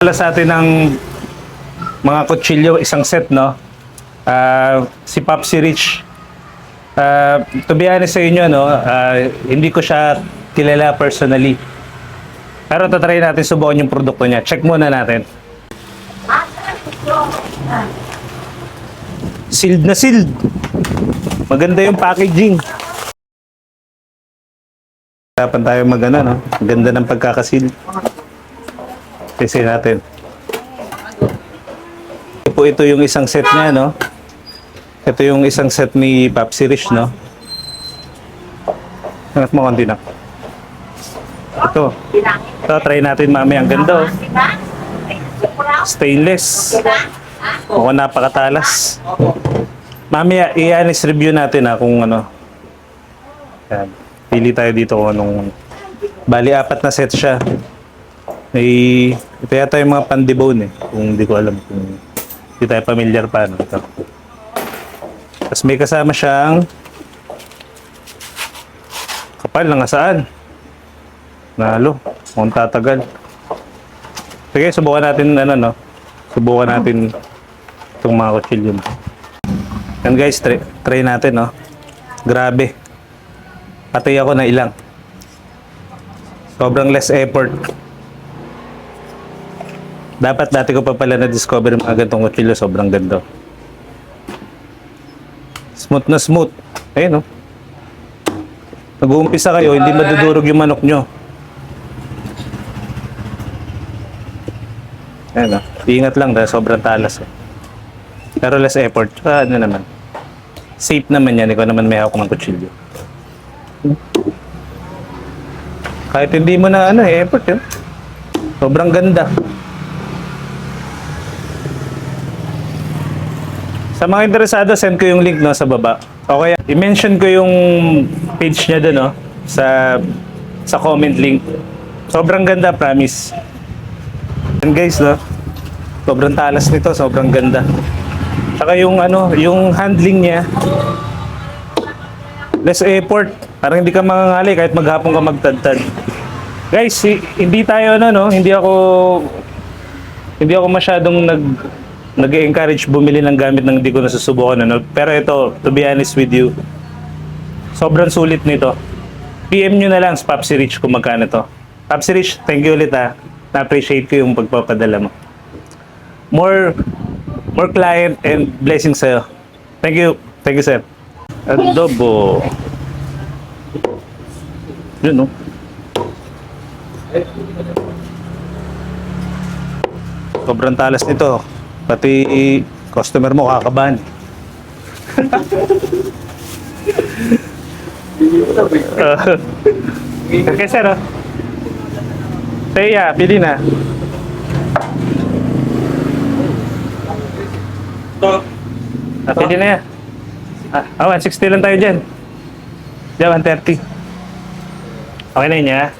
Pala sa atin ng mga kutsilyo, isang set, no? Si Popsi Rich. To be honest sa inyo, no? Hindi ko siya kilala personally. Pero tatry natin subukan yung produkto niya. Check muna natin. Sealed na sealed. Maganda yung packaging. Dapat tayo mag-ano, no? Ganda ng pagkakasil. Kasi natin. Ito yung isang set niya, no? Ito yung isang set ni Popsi Rich, no? Hangat mo konti na. Ito. Ito, try natin mamaya. Ang ganda, oh. Stainless. Mukhang napakatalas. Mamaya, i-honest review natin, ha, kung ano. Yan. Pili tayo dito kung anong... Bali, 4 na set siya. Ito yata yung mga pandibone, eh. Kung hindi ko alam kung... Hindi tayo familiar pa, no? Ito. Tapos may kasama siyang kapal na nga saan. Nalo. Mukhang tatagal. Sige, subukan natin, ano, no? Subukan natin itong mga kutsilyo. Yan guys, try natin, no? Grabe. Patay ako na ilang. Sobrang less effort. Dapat dati ko pa pala na-discover yung mga gantong kutsilyo. Sobrang ganda. Smooth na smooth. Ayun, no? Nag-uumpisa kayo, hindi madudurog yung manok nyo. Ayun, no? Iingat lang dahil sobrang talas. Eh. Pero less effort. Tsaka ano naman. Safe naman yan. Ikaw naman may hawak ng kutsilyo. Kahit hindi mo na ano, effort yun. Sobrang ganda. Sa mga interesado, send ko yung link, no, sa baba. Okay, i-mention ko yung page niya doon, no, sa comment link. Sobrang ganda, promise. And guys, no, sobrang talas nito, sobrang ganda. Saka yung ano, yung handling niya, less effort. Parang hindi ka mangangali kahit maghapon ka magtadtad. Guys, hindi tayo ano, no, hindi ako masyadong nag-encourage bumili ng gamit nang hindi ko nasusubukan, ano. Pero ito, to be honest with you, sobrang sulit nito. PM nyo na lang sa Popsi Rich kung magkano to. Popsi Rich, thank you ulit, ha. Na-appreciate ko yung pagpapadala mo. More client and blessings sa'yo. Thank you. Thank you, sir. Adobo. Yun, no? Sobrang talas nito. Pati customer mo kakabahan. Okay, sir. Oh. Teya, pili na. Pili na yan. 160 lang tayo dyan. Diyan, 130. Okay na yun, ya?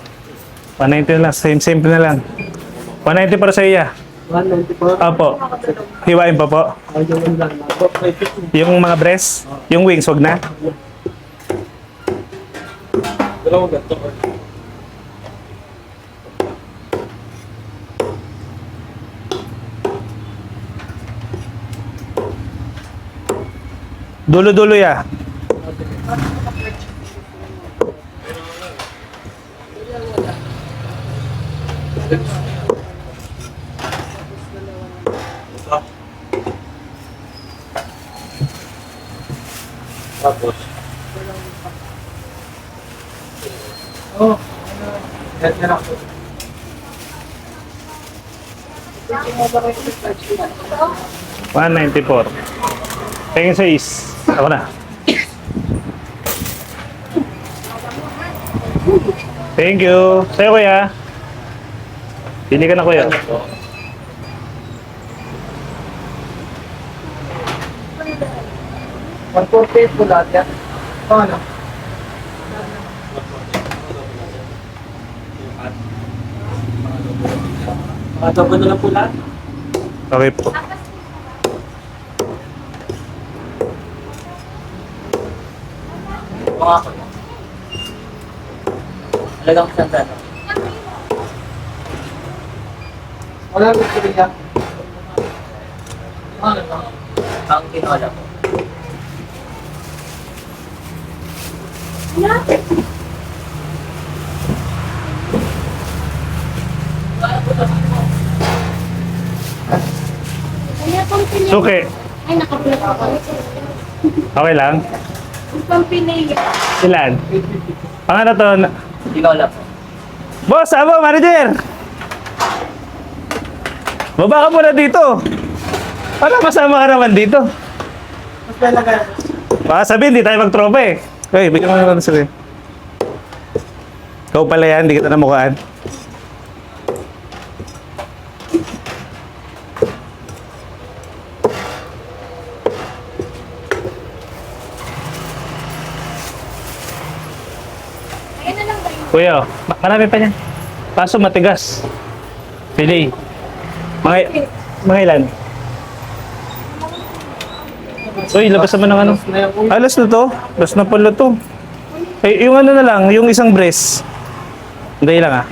190 na lang. Same na lang. 190 para sa iya. 194? Opo. Hiwain pa po. Yung mga breast, yung wings, wag na. Dulo-dulo ya. Tapos. Oh, yan na ako. $194. Tingin sa is. Ako na. Thank you. Sa'yo, kuya. Pili ka na, kuya. 148 po lahat yan. Paano? Mga double na lang po lahat. Okay po. Mga ako. Talagang sandalo. Wala gusto niya. Ang tinola po. Kaya pang pinili. Suki. Ay, naka-block ako. Okay lang? Pang pinili. Ilan? Ang ano to? Tinola po. Boss, abo, manager! Baba ka muna dito. Para masama ka naman dito. Mas talaga. Baka sabihin, hindi tayo magtropa eh. Hey, bigyan mo naman sabihin. Ikaw pala yan, hindi kita namukhaan. Ayan na lang ba yun? Kuya, marami pa niyan. Kaso matigas. Pili. Mga ilan? Uy, labas naman ng ano. Alas na to. Alas na pala to. Eh, yung ano na lang, yung isang breast. Hindi lang ah.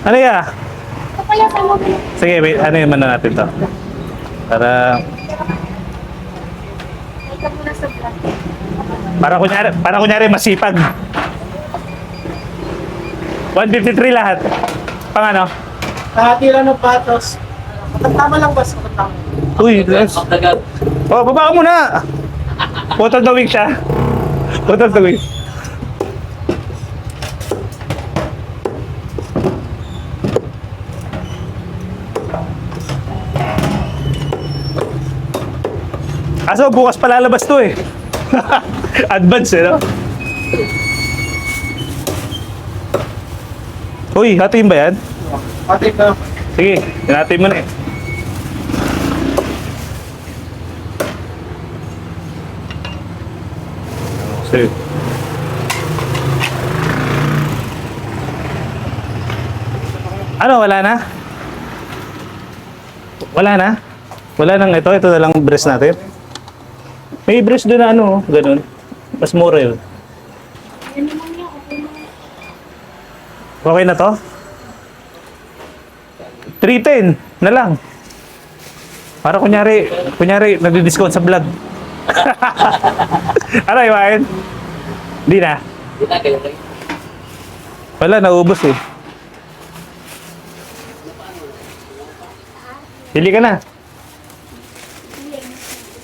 Ano ya? Ito kaya sa mo. Sige, wait, ano yung na natin to? Para, Ay, ka muna sa vlog. para kunyari masipag. 153 lahat. Pang ano? Nakatira ng patos. Tama lang, boss. Tama. Uy, let's... Magdagat. Oh, baba ka muna! Photo of the week siya. Photo of the week. Aso, bukas pa lalabas to eh. Advance eh, no? Uy, hatiin ba yan? Pati ka. Sige, hinatiin mo na eh. Sige. Ano, wala na? Wala na? Wala nang ito na lang breast natin. May breast doon na ano, ganun. Mas mura yun. Yan naman yan. Okay na. Okay na to? 310 na lang. Para kunyari nagdi-discount sa vlog. Ano, iwain? Hindi na. Hindi na, kayo kayo. Wala, naubos eh. Pili ka na.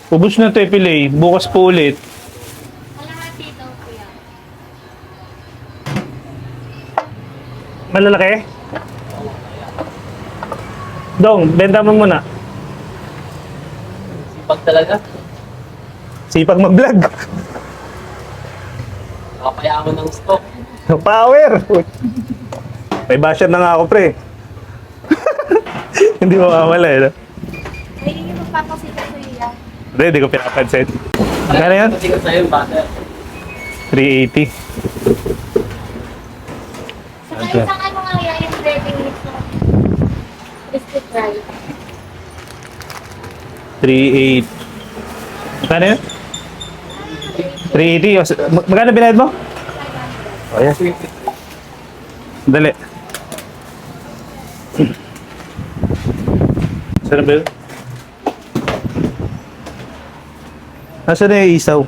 Ubus na to, Pilay. Bukas po ulit. Kalahati daw kuya. Malalaki? Dong, benta mo muna. Sipag talaga. Sipag mag-vlog. Nakapayaman ng stock. Power! May basher na nga ako, pre. Hindi mo mawala eh. No? Ay, yung magpapasita sa iya. Hindi ko pinapansin. Magkano yan? Kasi ko sa'yo, butter. 380. Saka Okay. isang ano nga yan, yung breading mix na biscuit fry. 380. Magkano yan? 380. O, magkano binayad mo? 500. Oh, yes. Dali. Saan ba yun? Nasaan na yung isaw?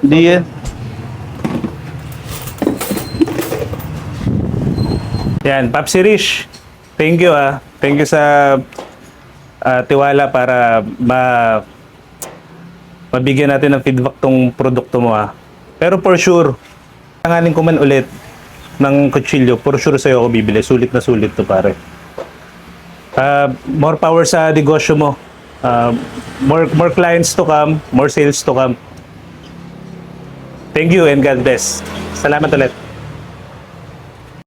Hindi yan. Yan, Papsi Rich. Thank you ah. Thank you sa tiwala para mabigyan natin ng feedback tong produkto mo ah. Pero for sure, tanganin ko man ulit ng kutsilyo, for sure sa'yo ako bibili. Sulit na sulit to pare. More power sa negosyo mo. More clients to come, more sales to come. Thank you and God bless. Salamat ulit.